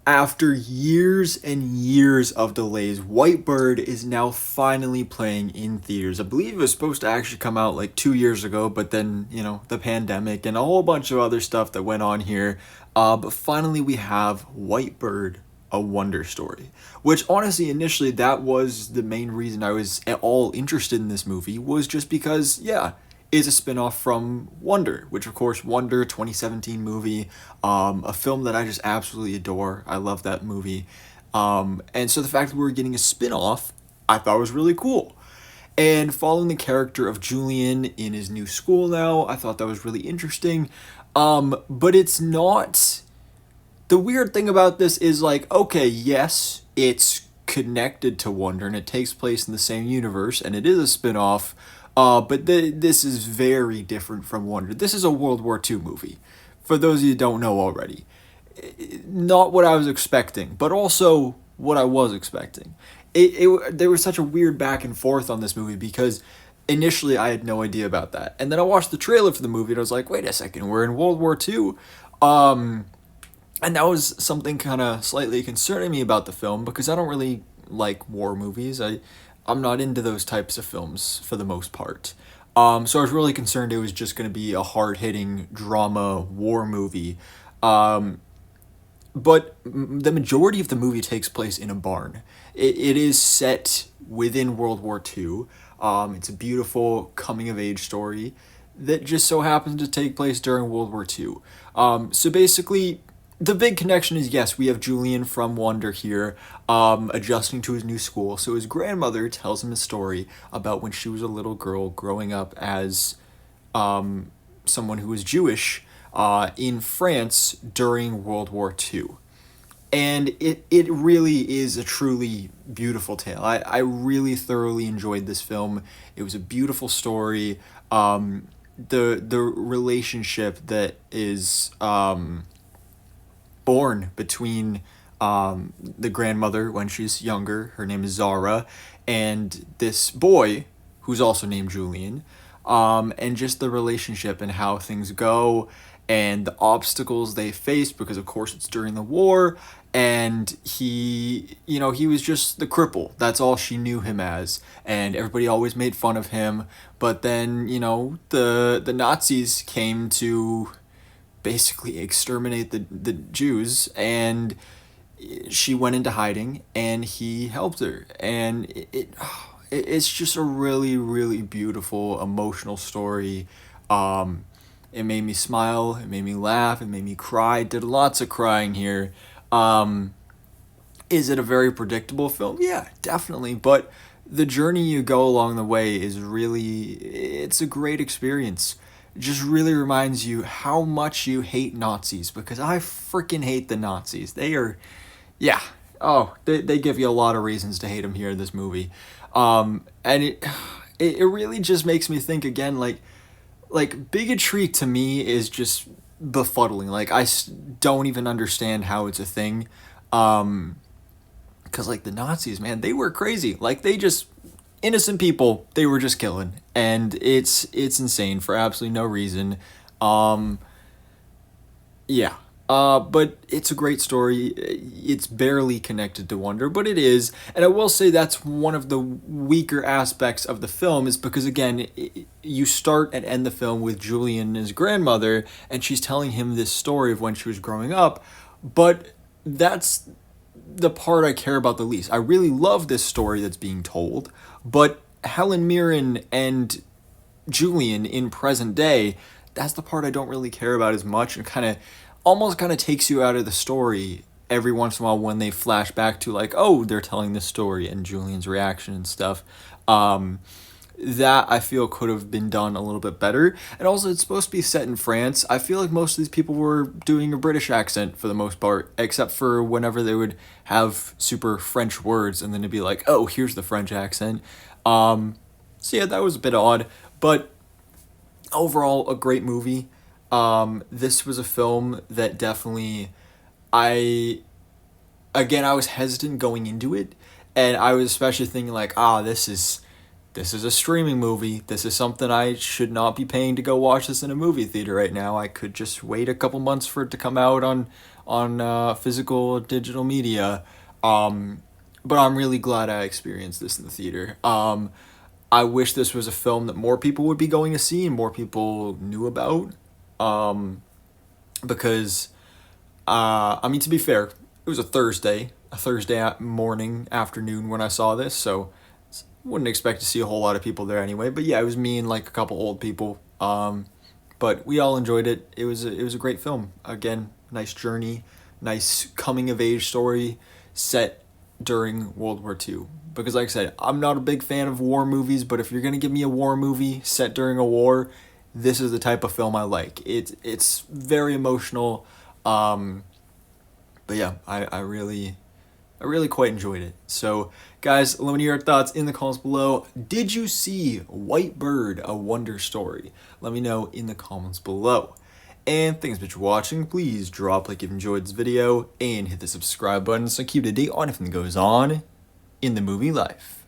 After years and years of delays, Whitebird is now finally playing in theaters. I believe it was supposed to actually come out like 2 years ago, but then, the pandemic and a whole bunch of other stuff that went on here. But finally, we have Whitebird, a Wonder Story. Which, honestly, initially, that was the main reason I was at all interested in this movie, was just because, yeah, is a spin-off from Wonder, which of course Wonder 2017 movie, a film that I just absolutely adore. I love that movie. And so the fact that we were getting a spin-off, I thought was really cool. And following the character of Julian in his new school now, I thought that was really interesting. But it's not, the weird thing about this is like, okay, yes, it's connected to Wonder and it takes place in the same universe and it is a spin-off, but this is very different from Wonder. This is a World War II movie, for those of you who don't know already. Not what I was expecting, but also what I was expecting. There was such a weird back and forth on this movie because initially I had no idea about that. And then I watched the trailer for the movie and I was like, wait a second, we're in World War II. And that was something kind of slightly concerning me about the film because I don't really like war movies. I'm not into those types of films for the most part. So I was really concerned it was just going to be a hard hitting drama war movie. But the majority of the movie takes place in a barn. It is set within World War II. It's a beautiful coming of age story that just so happens to take place during World War II. So basically, the big connection is yes, we have Julian from Wonder here, adjusting to his new school. So his grandmother tells him a story about when she was a little girl growing up as someone who was Jewish in France during World War II. And it really is a truly beautiful tale. I really thoroughly enjoyed this film. It was a beautiful story. The relationship that is born between the grandmother when she's younger, her name is Zara, and this boy who's also named Julian, and just the relationship and how things go and the obstacles they faced because of course it's during the war, and he was just the cripple. That's all she knew him as, and everybody always made fun of him. But then the Nazis came to basically exterminate the Jews, and she went into hiding and he helped her, and it's just a really, really beautiful emotional story. It made me smile, it made me laugh, it made me cry. Did lots of crying here. Is it a very predictable film? Yeah, definitely, but the journey you go along the way is really, it's a great experience. It just really reminds you how much you hate Nazis, because I freaking hate the Nazis. They are, yeah. Oh, they give you a lot of reasons to hate them here in this movie. And it really just makes me think again, like bigotry to me is just befuddling. Like don't even understand how it's a thing. Because like the Nazis, man, they were crazy. Like they just, innocent people they were just killing, and it's insane for absolutely no reason. Um, yeah. But it's a great story. It's barely connected to Wonder, but it is. And I will say that's one of the weaker aspects of the film, is because, again, you start and end the film with Julian and his grandmother, and she's telling him this story of when she was growing up. But that's the part I care about the least. I really love this story that's being told, but Helen Mirren and Julian in present day, that's the part I don't really care about as much, and almost kind of takes you out of the story every once in a while when they flash back to like, oh, they're telling this story and Julian's reaction and stuff. That I feel could have been done a little bit better. And also, it's supposed to be set in France. I feel like most of these people were doing a British accent for the most part, except for whenever they would have super French words and then it'd be like, oh, here's the French accent. So yeah, that was a bit odd, but overall, a great movie. This was a film that definitely, I, again, I was hesitant going into it, and I was especially thinking like, this is a streaming movie. This is something I should not be paying to go watch this in a movie theater right now. I could just wait a couple months for it to come out on physical digital media. But I'm really glad I experienced this in the theater. I wish this was a film that more people would be going to see and more people knew about. Because, I mean, to be fair, it was a Thursday morning, afternoon when I saw this, so wouldn't expect to see a whole lot of people there anyway. But yeah, it was me and like a couple old people. But we all enjoyed it. It was a great film. Again, nice journey, nice coming of age story set during World War II. Because like I said, I'm not a big fan of war movies, but if you're gonna give me a war movie set during a war, this is the type of film I like. It's very emotional. But yeah, I really quite enjoyed it. So, guys, let me know your thoughts in the comments below. Did you see White Bird, A Wonder Story? Let me know in the comments below. And thanks for watching. Please drop a like if you enjoyed this video and hit the subscribe button so keep up to date on everything that goes on in the movie life.